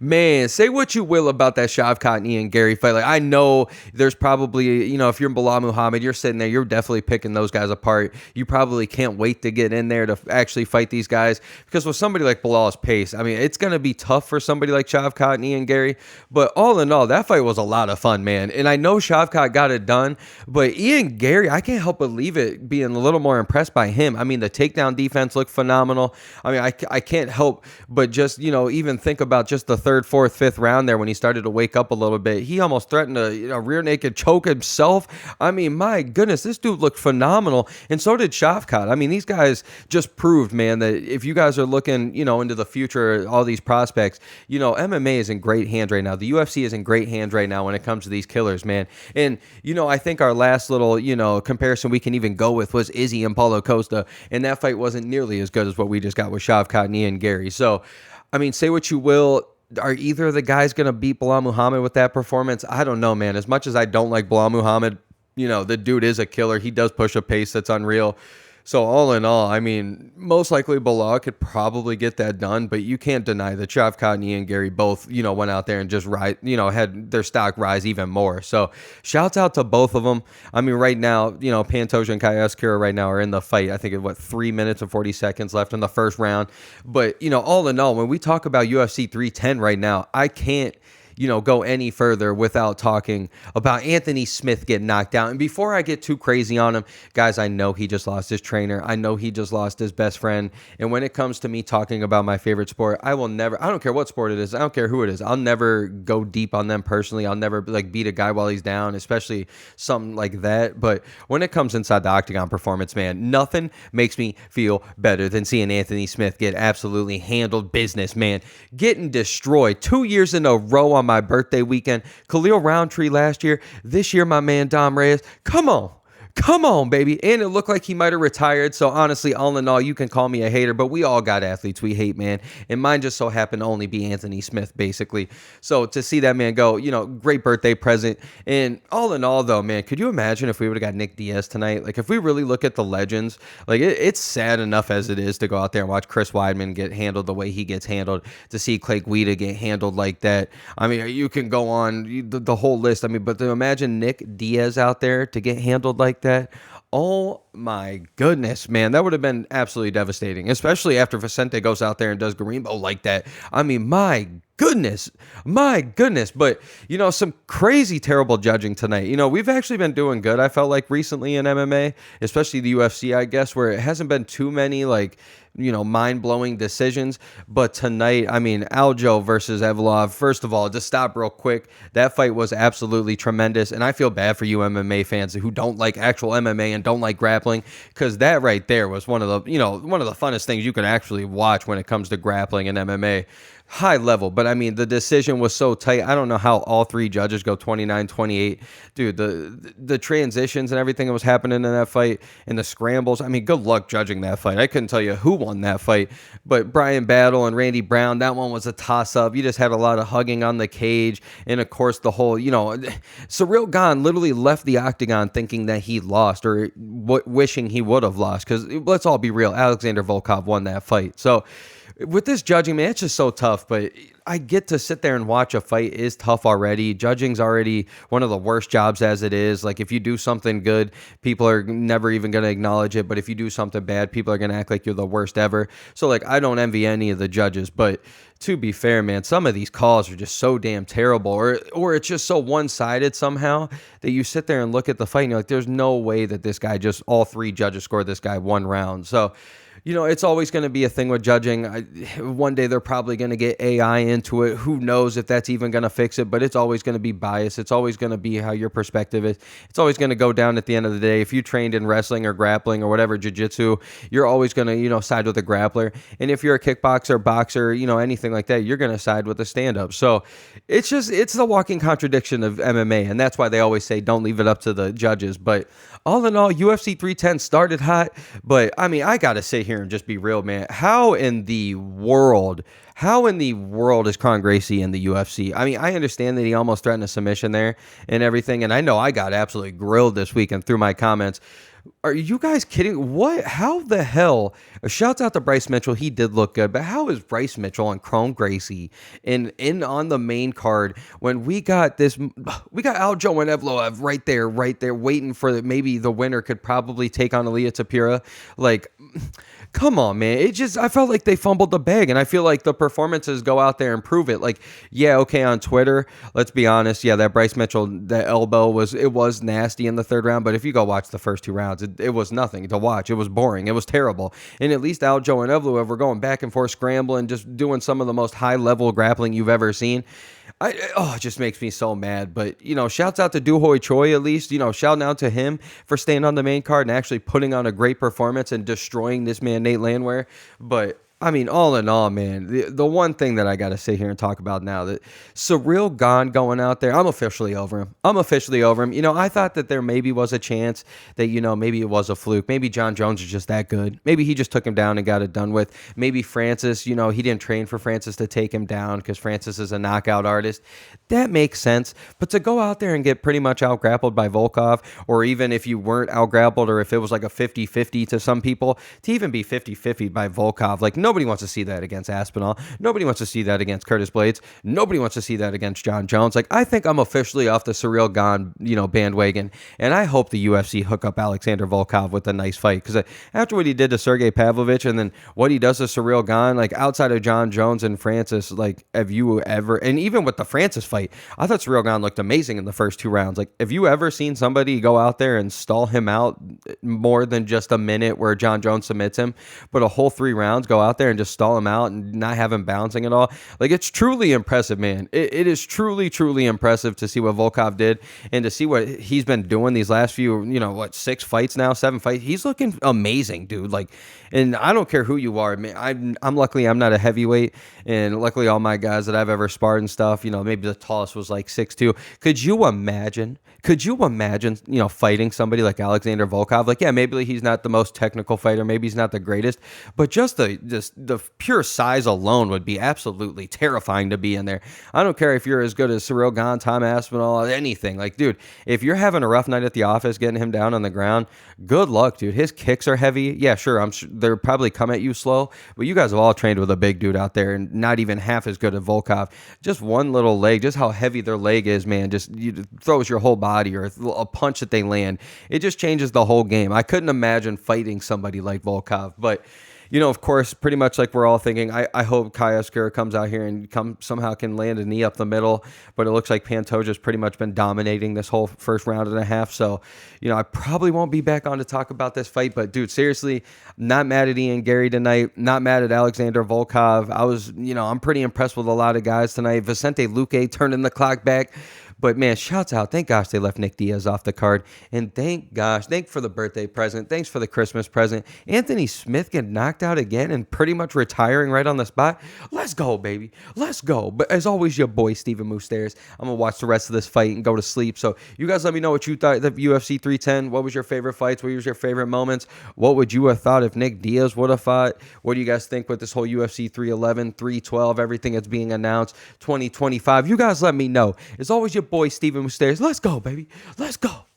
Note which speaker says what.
Speaker 1: Man, say what you will about that Shavkat and Ian Garry fight. Like, I know there's probably, if you're Bilal Muhammad, you're sitting there, you're definitely picking those guys apart. You probably can't wait to get in there to actually fight these guys, because with somebody like Bilal's pace, I mean, it's going to be tough for somebody like Shavkat and Ian Garry. But all in all, that fight was a lot of fun, man. And I know Shavkat got it done, but Ian Garry, I can't help but leave it being a little more impressed by him. I mean, the takedown defense looked phenomenal. I mean, I can't help but just, even think about just the third, fourth, fifth round there when he started to wake up a little bit. He almost threatened a rear naked choke himself. I mean, my goodness, this dude looked phenomenal. And so did Shavkat. I mean, these guys just proved, man, that if you guys are looking, into the future, all these prospects, MMA is in great hands right now. The UFC is in great hands right now when it comes to these killers, man. And, I think our last little, comparison we can even go with was Izzy and Paulo Costa. And that fight wasn't nearly as good as what we just got with Shavkat and Ian Garry. So, I mean, say what you will. Are either of the guys going to beat Bilal Muhammad with that performance? I don't know, man. As much as I don't like Bilal Muhammad, the dude is a killer. He does push a pace that's unreal. So all in all, I mean, most likely Bilal could probably get that done, but you can't deny that Shavkat and Ian Garry both, went out there and just had their stock rise even more. So shouts out to both of them. I mean, right now, Pantoja and Kayasakura right now are in the fight. I think it's 3 minutes and 40 seconds left in the first round. But, all in all, when we talk about UFC 310 right now, I can't go any further without talking about Anthony Smith getting knocked out. And before I get too crazy on him, guys, I know he just lost his trainer. I know he just lost his best friend. And when it comes to me talking about my favorite sport, I don't care what sport it is. I don't care who it is. I'll never go deep on them personally. I'll never beat a guy while he's down, especially something like that. But when it comes inside the octagon performance, man, nothing makes me feel better than seeing Anthony Smith get absolutely handled business, man. Getting destroyed 2 years in a row on my birthday weekend. Khalil Roundtree last year. This year, my man Dom Reyes. Come on, baby. And it looked like he might have retired. So honestly, all in all, you can call me a hater, but we all got athletes we hate, man. And mine just so happened to only be Anthony Smith, basically. So to see that man go, great birthday present. And all in all, though, man, could you imagine if we would have got Nick Diaz tonight? Like, if we really look at the legends, it's sad enough as it is to go out there and watch Chris Weidman get handled the way he gets handled, to see Clay Guida get handled like that. I mean, you can go on the whole list. I mean, but to imagine Nick Diaz out there to get handled like that, oh my goodness, man, that would have been absolutely devastating, especially after Vicente goes out there and does Garimbo like that. I mean, my goodness. But, some crazy, terrible judging tonight. We've actually been doing good, I felt like, recently in MMA, especially the UFC, I guess, where it hasn't been too many, mind-blowing decisions. But tonight, I mean, Aljo versus Evlov, first of all, just stop real quick. That fight was absolutely tremendous. And I feel bad for you MMA fans who don't like actual MMA and don't like grappling, because that right there was one of the funnest things you can actually watch when it comes to grappling and MMA. High level, but I mean, the decision was so tight. I don't know how all three judges go 29-28. Dude, the transitions and everything that was happening in that fight and the scrambles, I mean, good luck judging that fight. I couldn't tell you who won that fight, but Brian Battle and Randy Brown, that one was a toss-up. You just had a lot of hugging on the cage, and of course the whole, Cyril Gane literally left the octagon thinking that he lost, or wishing he would have lost, because let's all be real, Alexander Volkov won that fight. So with this judging, man, it's just so tough, but I get to sit there and watch a fight is tough already. Judging's already one of the worst jobs as it is. Like, if you do something good, people are never even going to acknowledge it, but if you do something bad, people are going to act like you're the worst ever. So, I don't envy any of the judges, but to be fair, man, some of these calls are just so damn terrible, or it's just so one-sided somehow that you sit there and look at the fight and you're like, there's no way that this guy all three judges scored this guy one round. So, it's always going to be a thing with judging. One day they're probably going to get AI into it. Who knows if that's even going to fix it, but it's always going to be biased. It's always going to be how your perspective is. It's always going to go down at the end of the day. If you trained in wrestling or grappling or whatever, jiu-jitsu, you're always going to, side with the grappler. And if you're a kickboxer, boxer, anything like that, you're going to side with the stand-up. So it's the walking contradiction of MMA, and that's why they always say don't leave it up to the judges. But all in all, UFC 310 started hot, but I mean, I got to sit here and just be real, man. How in the world is KRON Gracie in the UFC? I mean, I understand that he almost threatened a submission there and everything, and I know I got absolutely grilled this weekend through my comments. Are you guys kidding? What? How the hell? Shouts out to Bryce Mitchell. He did look good, but how is Bryce Mitchell and KRON Gracie in on the main card when we got this? We got Aljo and Evloev right there, waiting for maybe the winner could probably take on Aaliyah Tapira. Like, come on, man. I felt like they fumbled the bag, and I feel like the performances go out there and prove it. Like, yeah, okay, on Twitter, let's be honest. Yeah, that Bryce Mitchell, that elbow was nasty in the third round, but if you go watch the first two rounds, it was nothing to watch. It was boring. It was terrible. And at least Aljo and Evloev were going back and forth, scrambling, just doing some of the most high-level grappling you've ever seen. It just makes me so mad. But, shouts out to Duhoi Choi at least, shouting out to him for staying on the main card and actually putting on a great performance and destroying this man, Nate Landwehr. But, I mean, all in all, man, the one thing that I got to sit here and talk about now, that Ciryl Gane going out there, I'm officially over him. I thought that there maybe was a chance that, maybe it was a fluke. Maybe John Jones is just that good. Maybe he just took him down and got it done with. Maybe Francis, he didn't train for Francis to take him down because Francis is a knockout artist. That makes sense. But to go out there and get pretty much out-grappled by Volkov, or even if you weren't out-grappled, or if it was like a 50-50 to some people, to even be 50-50 by Volkov, like, nobody wants to see that against Aspinall. Nobody wants to see that against Curtis Blades. Nobody wants to see that against John Jones. Like, I think I'm officially off the Ciryl Gane, bandwagon, and I hope the UFC hook up Alexander Volkov with a nice fight, because after what he did to Sergey Pavlovich and then what he does to Ciryl Gane, like, outside of John Jones and Francis, like, have you ever, and even with the Francis fight, I thought Ciryl Gane looked amazing in the first two rounds. Like, have you ever seen somebody go out there and stall him out more than just a minute where John Jones submits him, but a whole 3 rounds go out there and just stall him out and not have him bouncing at all? Like, it's truly impressive, man. It is truly, truly impressive to see what Volkov did and to see what he's been doing these last few, 6 fights now, 7 fights. He's looking amazing, dude. Like, and I don't care who you are, man. I'm luckily I'm not a heavyweight, and luckily all my guys that I've ever sparred and stuff, maybe the tallest was like 6'2". Could you imagine, fighting somebody like Alexander Volkov? Like, yeah, maybe he's not the most technical fighter, maybe he's not the greatest, but just the pure size alone would be absolutely terrifying to be in there. I don't care if you're as good as Ciryl Gane, Tom Aspinall, anything. Like, dude, if you're having a rough night at the office getting him down on the ground, good luck, dude. His kicks are heavy. Yeah, sure, I'm sure they're probably come at you slow, but you guys have all trained with a big dude out there and not even half as good as Volkov. Just one little leg, just how heavy their leg is, man, just throws your whole body, or a punch that they land, it just changes the whole game. I couldn't imagine fighting somebody like Volkov, but of course, pretty much like we're all thinking, I hope Kai Oscar comes out here and somehow can land a knee up the middle, but it looks like Pantoja's pretty much been dominating this whole first round and a half, so, I probably won't be back on to talk about this fight, but dude, seriously, not mad at Ian Garry tonight, not mad at Alexander Volkov. I was, I'm pretty impressed with a lot of guys tonight. Vicente Luque turning the clock back. But, man, shouts out. Thank gosh they left Nick Diaz off the card. And thank for the birthday present. Thanks for the Christmas present. Anthony Smith getting knocked out again and pretty much retiring right on the spot. Let's go, baby. Let's go. But as always, your boy, Steven Moustaris. I'm going to watch the rest of this fight and go to sleep. So you guys let me know what you thought of UFC 310. What was your favorite fights? What was your favorite moments? What would you have thought if Nick Diaz would have fought? What do you guys think with this whole UFC 311, 312, everything that's being announced, 2025? You guys let me know. As always, your boy, Steven Moustaris. Let's go, baby. Let's go.